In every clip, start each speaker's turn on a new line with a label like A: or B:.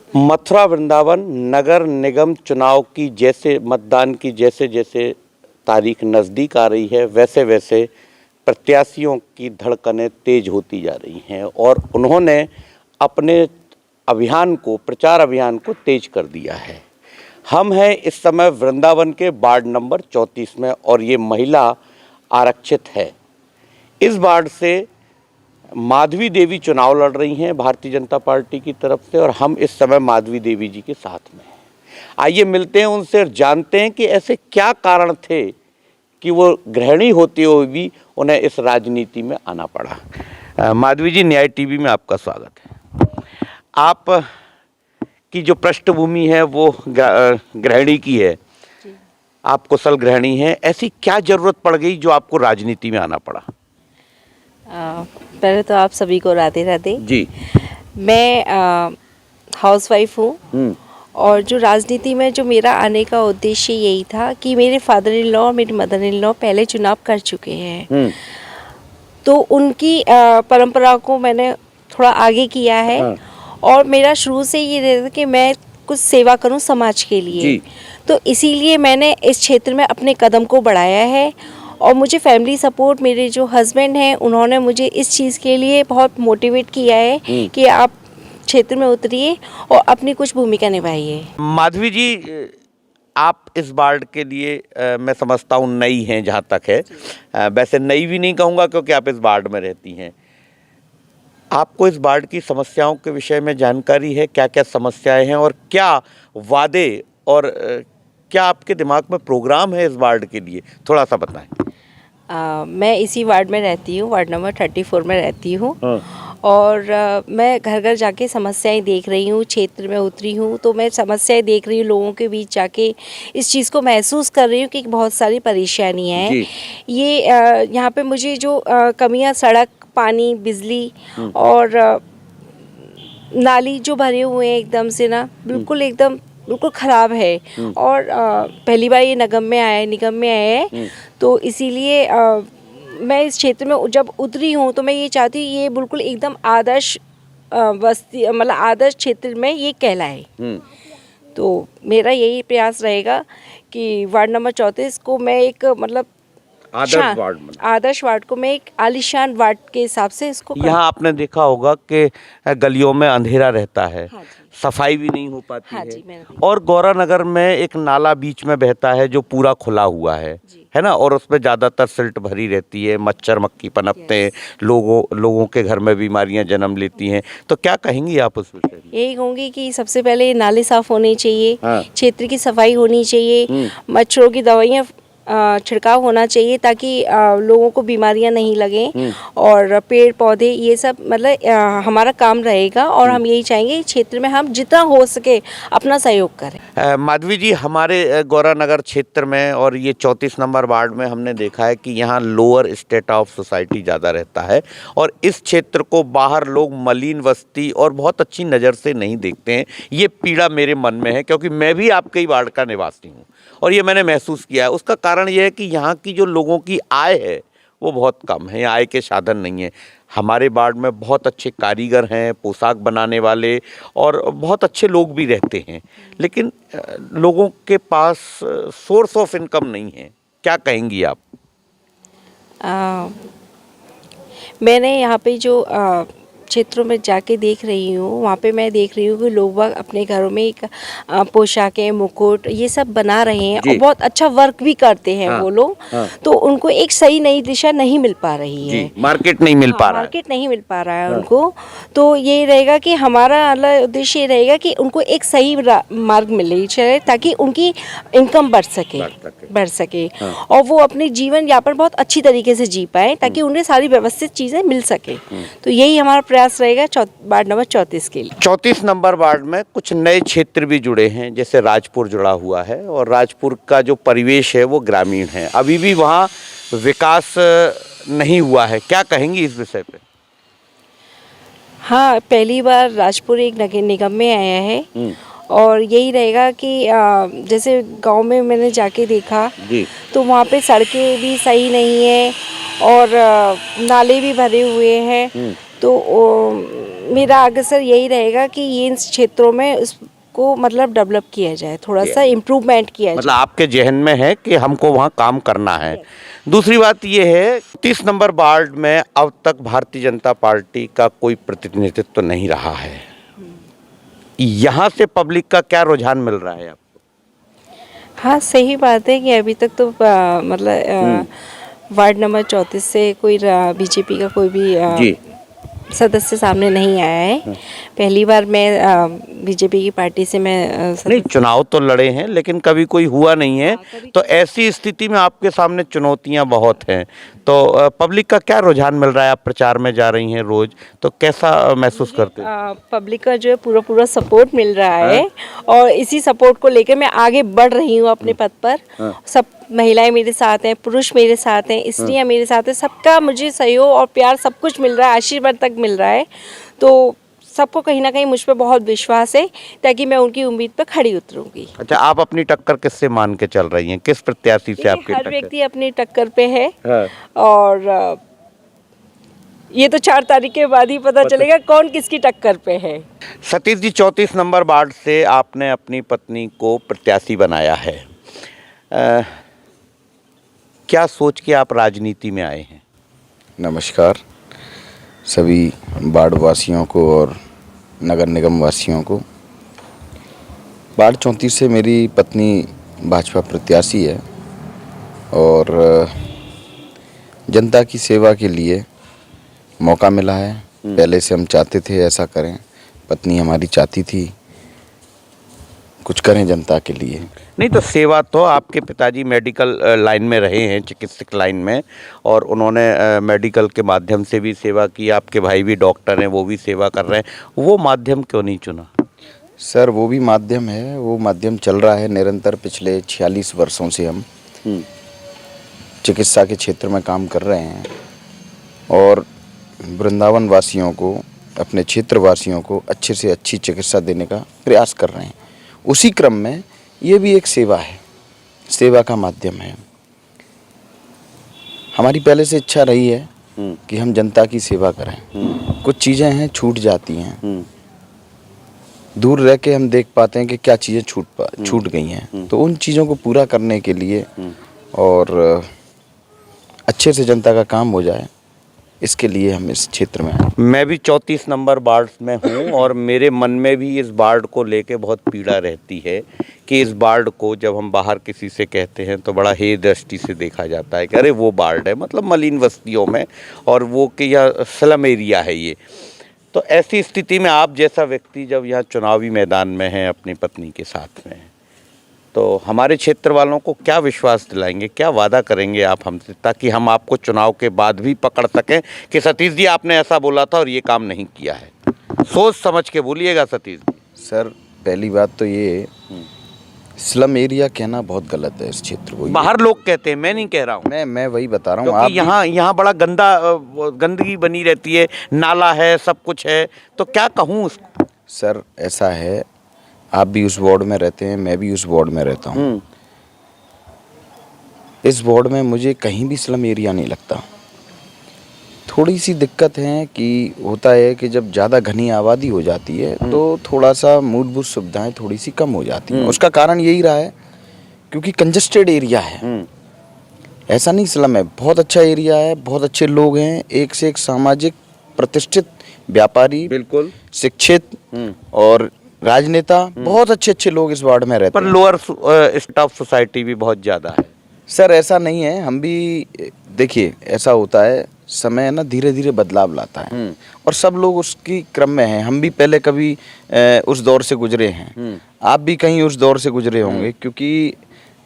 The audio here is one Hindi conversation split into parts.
A: मथुरा वृंदावन नगर निगम चुनाव की जैसे मतदान की जैसे जैसे तारीख नज़दीक आ रही है, वैसे वैसे प्रत्याशियों की धड़कनें तेज होती जा रही हैं और उन्होंने अपने प्रचार अभियान को तेज कर दिया है। हम हैं इस समय वृंदावन के वार्ड नंबर 34 में और ये महिला आरक्षित है। इस वार्ड से माधवी देवी चुनाव लड़ रही हैं भारतीय जनता पार्टी की तरफ से और हम इस समय माधवी देवी जी के साथ में हैं। आइए मिलते हैं उनसे और जानते हैं कि ऐसे क्या कारण थे कि वो गृहिणी होते हुए भी उन्हें इस राजनीति में आना पड़ा। माधवी जी, न्याय टीवी में आपका स्वागत है। आप की जो पृष्ठभूमि है वो गृहिणी की है, आप कुशल गृहिणी हैं। ऐसी क्या जरूरत पड़ गई जो आपको राजनीति में आना पड़ा?
B: पहले तो आप सभी को राधे राधे
A: जी।
B: मैं हाउसवाइफ हूँ और जो राजनीति में जो मेरा आने का उद्देश्य यही था कि मेरे फादर इन लॉ और मेरी मदर इन लॉ पहले चुनाव कर चुके हैं, तो उनकी परंपरा को मैंने थोड़ा आगे किया है। और मेरा शुरू से ये रहता कि मैं कुछ सेवा करूं समाज के लिए, तो इसीलिए मैंने इस क्षेत्र में अपने कदम को बढ़ाया है। और मुझे फैमिली सपोर्ट, मेरे जो हस्बैंड हैं उन्होंने मुझे इस चीज़ के लिए बहुत मोटिवेट किया है कि आप क्षेत्र में उतरिए और अपनी कुछ भूमिका निभाइए।
A: माधवी जी, आप इस वार्ड के लिए मैं समझता हूँ नई हैं जहाँ तक है। वैसे नई भी नहीं कहूँगा क्योंकि आप इस वार्ड में रहती हैं। आपको इस वार्ड की समस्याओं के विषय में जानकारी है? क्या क्या समस्याएं हैं और क्या वादे और क्या आपके दिमाग में प्रोग्राम है इस वार्ड के लिए? थोड़ा सा बताएं।
B: मैं इसी वार्ड में रहती हूँ, वार्ड नंबर 34 में रहती हूँ। और मैं घर घर जाके समस्याएं देख रही हूँ, क्षेत्र में उतरी हूँ तो मैं समस्याएं देख रही हूँ, लोगों के बीच जाके इस चीज़ को महसूस कर रही हूँ कि बहुत सारी परेशानियाँ हैं। ये यहाँ पे मुझे जो कमियाँ, सड़क, पानी, बिजली और नाली जो भरे हुए हैं एकदम से ना बिल्कुल ख़राब है। और पहली बार ये निगम में आया है, तो इसीलिए मैं इस क्षेत्र में जब उतरी हूँ तो मैं ये चाहती हूँ ये बिल्कुल एकदम आदर्श बस्ती, मतलब आदर्श क्षेत्र में ये कहलाए। तो मेरा यही प्रयास रहेगा कि वार्ड नंबर 34 को मैं एक मतलब आदर्श वार्ड को मैं एक आलीशान वार्ड के हिसाब से इसको यहाँ
A: आपने देखा होगा कि गलियों में अंधेरा रहता है। हाँ, सफाई भी नहीं हो पाती है और गौरा नगर में एक नाला बीच में बहता है जो पूरा खुला हुआ है ना, और उसमें ज़्यादातर सिल्ट भरी रहती है, मच्छर मक्खी पनपते हैं, लोगों के घर में बीमारियां जन्म लेती हैं। तो क्या कहेंगी आप उस विषय में?
B: यही कहूँगी कि सबसे पहले नाले साफ होने चाहिए, क्षेत्र की सफाई होनी चाहिए, मच्छरों की दवाइयाँ छिड़काव होना चाहिए ताकि लोगों को बीमारियां नहीं लगें, और पेड़ पौधे ये सब मतलब हमारा काम रहेगा। और हम यही चाहेंगे क्षेत्र में हम जितना हो सके अपना सहयोग करें।
A: माधवी जी, हमारे गौरा नगर क्षेत्र में और ये 34 नंबर वार्ड में हमने देखा है कि यहाँ लोअर स्टेट ऑफ सोसाइटी ज़्यादा रहता है और इस क्षेत्र को बाहर लोग मलिन बस्ती और बहुत अच्छी नज़र से नहीं देखते हैं। ये पीड़ा मेरे मन में है क्योंकि मैं भी आपके ही वार्ड का निवासी हूँ और ये मैंने महसूस किया है। उसका कारण ये है कि यहाँ की जो लोगों की आय है वो बहुत कम है, आय के साधन नहीं है। हमारे वार्ड में बहुत अच्छे कारीगर हैं, पोशाक बनाने वाले और बहुत अच्छे लोग भी रहते हैं, लेकिन लोगों के पास सोर्स ऑफ इनकम नहीं है। क्या कहेंगी आप?
B: मैंने यहाँ पे जो क्षेत्रों में जाके देख रही हूँ, वहाँ पे मैं देख रही हूँ कि लोग अपने घरों में एक पोशाकें, मुकुट ये सब बना रहे हैं और बहुत अच्छा वर्क भी करते हैं वो लोग। तो उनको एक सही नई दिशा नहीं मिल पा रही है,
A: मार्केट नहीं मिल पा रहा है
B: उनको। तो ये रहेगा कि हमारा उद्देश्य ये रहेगा कि उनको एक सही मार्ग मिले चले ताकि उनकी इनकम बढ़ सके और वो अपने जीवन यापन बहुत अच्छी तरीके से जी पाए ताकि उन्हें सारी व्यवस्थित चीज़ें मिल सके। तो यही हमारा प्रयास रहेगा वार्ड नंबर 34 के लिए।
A: 34 नंबर वार्ड में कुछ नए क्षेत्र भी जुड़े हैं, जैसे राजपुर जुड़ा हुआ है और राजपुर का जो परिवेश है वो ग्रामीण है, अभी भी वहाँ विकास नहीं हुआ है। क्या कहेंगी इस विषय पे?
B: हाँ, पहली बार राजपुर एक निगम में आया है और यही रहेगा कि जैसे गांव में मैंने जाके देखा तो वहाँ पे सड़कें भी सही नहीं है और नाले भी भरे हुए हैं। तो मेरा आगे सर यही रहेगा कि ये इन क्षेत्रों में उसको मतलब डेवलप किया जाए, थोड़ा सा इम्प्रूवमेंट किया
A: मतलब
B: जाए।
A: आपके जहन में है कि हमको वहाँ काम करना है। दूसरी बात ये है 30 नंबर वार्ड में अब तक भारतीय जनता पार्टी का कोई प्रतिनिधित्व तो नहीं रहा है। यहाँ से पब्लिक का क्या रुझान मिल रहा है आपको?
B: हाँ सही बात है कि अभी तक तो मतलब वार्ड नंबर 34 से कोई बीजेपी का कोई भी
A: जी।
B: सदस्य सामने नहीं आया है। पहली बार मैं बीजेपी की पार्टी से मैं
A: नहीं, चुनाव तो लड़े हैं लेकिन कभी कोई हुआ नहीं है। तो ऐसी स्थिति में आपके सामने चुनौतियां बहुत हैं। तो पब्लिक का क्या रुझान मिल रहा है? आप प्रचार में जा रही हैं रोज, तो कैसा महसूस करते हैं?
B: पब्लिक का जो है पूरा पूरा सपोर्ट मिल रहा है और इसी सपोर्ट को लेकर मैं आगे बढ़ रही हूँ अपने पद पर। सब महिलाएं मेरे साथ हैं, पुरुष मेरे साथ हैं, स्त्रियां मेरे साथ हैं, सबका मुझे सहयोग और प्यार सब कुछ मिल रहा है, आशीर्वाद तक मिल रहा है। तो सबको कहीं ना कहीं मुझ पर बहुत विश्वास है ताकि मैं उनकी उम्मीद पर खड़ी उतरूंगी।
A: अच्छा, आप अपनी टक्कर किससे मान के चल रही हैं? किस प्रत्याशी से आपकी
B: हर
A: टक्कर?
B: व्यक्ति अपनी टक्कर पे है
A: हाँ।
B: और ये तो 4 तारीख के बाद ही पता चलेगा कौन किसकी टक्कर पे है।
A: सतीश जी, 34 नंबर वार्ड से आपने अपनी पत्नी को प्रत्याशी बनाया है। क्या सोच के आप राजनीति में आए हैं?
C: नमस्कार सभी वार्ड वासियों को और नगर निगम वासियों को। वार्ड 34 से मेरी पत्नी भाजपा प्रत्याशी है और जनता की सेवा के लिए मौका मिला है। पहले से हम चाहते थे ऐसा करें, पत्नी हमारी चाहती थी कुछ करें जनता के लिए।
A: नहीं, तो सेवा तो आपके पिताजी मेडिकल लाइन में रहे हैं, चिकित्सक लाइन में, और उन्होंने मेडिकल के माध्यम से भी सेवा की। आपके भाई भी डॉक्टर हैं, वो भी सेवा कर रहे हैं। वो माध्यम क्यों नहीं चुना?
C: सर वो भी माध्यम है, वो माध्यम चल रहा है निरंतर। पिछले 46 वर्षों से हम चिकित्सा के क्षेत्र में काम कर रहे हैं और वृंदावन वासियों को, अपने क्षेत्र वासियों को अच्छे से अच्छी चिकित्सा देने का प्रयास कर रहे हैं। उसी क्रम में ये भी एक सेवा है, सेवा का माध्यम है। हमारी पहले से इच्छा रही है कि हम जनता की सेवा करें। कुछ चीज़ें हैं छूट जाती हैं, दूर रह के हम देख पाते हैं कि क्या चीज़ें छूट गई हैं। तो उन चीज़ों को पूरा करने के लिए और अच्छे से जनता का काम हो जाए, इसके लिए हम इस क्षेत्र में आए।
A: मैं भी 34 नंबर वार्ड में हूँ और मेरे मन में भी इस वार्ड को लेके बहुत पीड़ा रहती है कि इस वार्ड को जब हम बाहर किसी से कहते हैं तो बड़ा हे दृष्टि से देखा जाता है कि अरे वो वार्ड है, मतलब मलिन बस्तियों में, और वो कि यह स्लम एरिया है ये। तो ऐसी स्थिति में आप जैसा व्यक्ति जब यहाँ चुनावी मैदान में है अपनी पत्नी के साथ में, तो हमारे क्षेत्र वालों को क्या विश्वास दिलाएंगे, क्या वादा करेंगे आप हमसे, ताकि हम आपको चुनाव के बाद भी पकड़ सकें कि सतीश जी आपने ऐसा बोला था और ये काम नहीं किया है? सोच समझ के बोलिएगा सतीश जी।
C: सर पहली बात तो ये, स्लम एरिया कहना बहुत गलत है इस क्षेत्र को।
A: बाहर लोग कहते हैं, मैं नहीं कह रहा हूँ।
C: मैं वही बता रहा हूँ।
A: क्योंकि
C: आप
A: यहाँ बड़ा गंदगी बनी रहती है, नाला है, सब कुछ है, तो क्या कहूँ उसको?
C: सर ऐसा है, आप भी उस वार्ड में रहते हैं, मैं भी उस वार्ड में रहता हूँ। इस वार्ड में मुझे कहीं भी स्लम एरिया नहीं लगता। थोड़ी सी दिक्कत है कि होता है कि जब ज़्यादा घनी आबादी हो जाती है तो थोड़ा सा मूलभूत सुविधाएं थोड़ी सी कम हो जाती हैं। उसका कारण यही रहा है क्योंकि कंजस्टेड एरिया है। ऐसा नहीं स्लम है, बहुत अच्छा एरिया है, बहुत अच्छे लोग हैं, एक से एक सामाजिक प्रतिष्ठित व्यापारी,
A: बिल्कुल
C: शिक्षित और राजनेता, बहुत अच्छे अच्छे लोग इस वार्ड में रहते
A: पर
C: हैं।
A: लोअर स्टाफ सोसाइटी भी बहुत ज़्यादा है।
C: सर ऐसा नहीं है, हम भी देखिए ऐसा होता है, समय ना धीरे धीरे बदलाव लाता है और सब लोग उसकी क्रम में हैं। हम भी पहले कभी उस दौर से गुजरे हैं, आप भी कहीं उस दौर से गुजरे होंगे, क्योंकि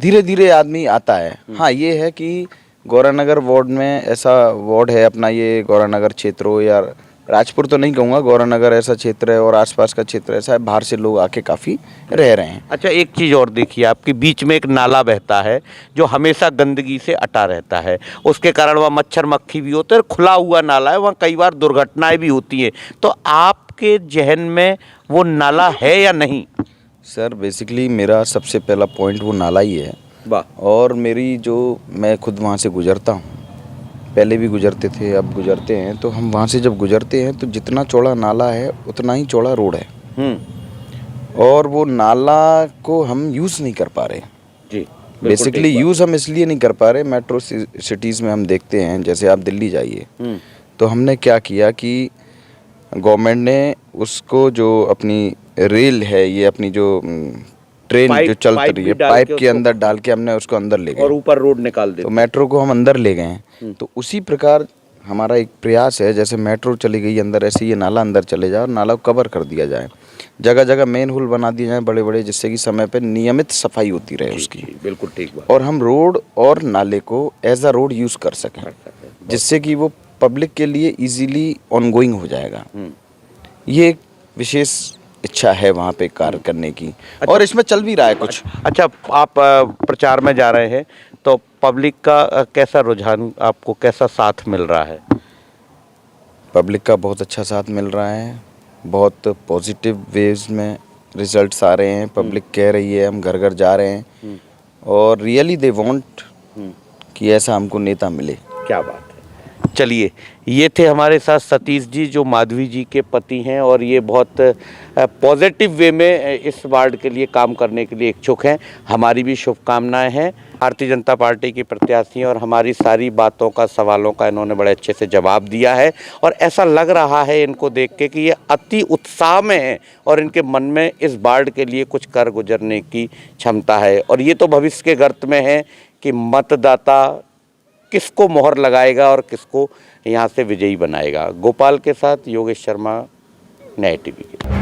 C: धीरे धीरे आदमी आता है। हाँ ये है कि गौरानगर वार्ड में ऐसा वार्ड है अपना, ये गौरानगर क्षेत्र हो या राजपुर तो नहीं कहूँगा, गौरानगर ऐसा क्षेत्र है और आसपास का क्षेत्र ऐसा है, बाहर से लोग आके काफ़ी रह रहे हैं।
A: अच्छा, एक चीज़ और देखिए, आपके बीच में एक नाला बहता है जो हमेशा गंदगी से अटा रहता है, उसके कारण वहाँ मच्छर मक्खी भी होते हैं, खुला हुआ नाला है, वहाँ कई बार दुर्घटनाएं भी होती हैं। तो आपके जहन में वो नाला है या नहीं?
C: सर बेसिकली मेरा सबसे पहला पॉइंट वो नाला ही है।
A: वाह।
C: और मेरी जो, मैं खुद वहाँ से गुजरता हूँ पहले भी गुजरते थे, अब गुजरते हैं, तो हम वहाँ से जब गुजरते हैं तो जितना चौड़ा नाला है उतना ही चौड़ा रोड है, और वो नाला को हम यूज़ नहीं कर पा रहे।
A: जी,
C: बेसिकली यूज़ हम इसलिए नहीं कर पा रहे, मेट्रो सिटीज़ में हम देखते हैं, जैसे आप दिल्ली जाइए, तो हमने क्या किया कि गवर्नमेंट ने उसको जो अपनी रेल है, ये अपनी जो ट्रेन जो चल रही है, पाइप के अंदर डाल के हमने उसको अंदर ले गए
A: और ऊपर रोड निकाल दे।
C: तो मेट्रो को हम अंदर ले गए हैं। तो उसी प्रकार हमारा एक प्रयास है, जैसे मेट्रो चली गई अंदर, ऐसे ये नाला अंदर चले जाए और नाला को कवर कर दिया जाए, जगह जगह मेन होल बना दिए जाए बड़े बड़े, जिससे कि समय पे नियमित सफाई होती रहे उसकी।
A: बिल्कुल ठीक बात।
C: और हम रोड और नाले को एज अ रोड यूज़ कर सकें, जिससे कि वो पब्लिक के लिए इजीली ऑनगोइंग हो जाएगा। ये एक विशेष इच्छा है वहाँ पे कार्य करने की, और इसमें चल भी रहा है कुछ।
A: अच्छा, आप प्रचार में जा रहे हैं तो पब्लिक का कैसा रुझान, आपको कैसा साथ मिल रहा है?
C: पब्लिक का बहुत अच्छा साथ मिल रहा है, बहुत पॉजिटिव वेव्स में रिजल्ट्स आ रहे हैं। पब्लिक कह रही है हम घर घर जा रहे हैं, और रियली दे वांट कि ऐसा हमको नेता मिले।
A: क्या बात है। चलिए, ये थे हमारे साथ सतीश जी, जो माधवी जी के पति हैं, और ये बहुत पॉजिटिव वे में इस वार्ड के लिए काम करने के लिए इच्छुक हैं। हमारी भी शुभकामनाएं हैं। भारतीय जनता पार्टी की प्रत्याशी हैं, और हमारी सारी बातों का, सवालों का इन्होंने बड़े अच्छे से जवाब दिया है, और ऐसा लग रहा है इनको देख के कि ये अति उत्साह में है और इनके मन में इस वार्ड के लिए कुछ कर गुजरने की क्षमता है। और ये तो भविष्य के गर्त में है कि मतदाता किसको मोहर लगाएगा और किसको यहाँ से विजयी बनाएगा। गोपाल के साथ योगेश शर्मा, नए टीवी के।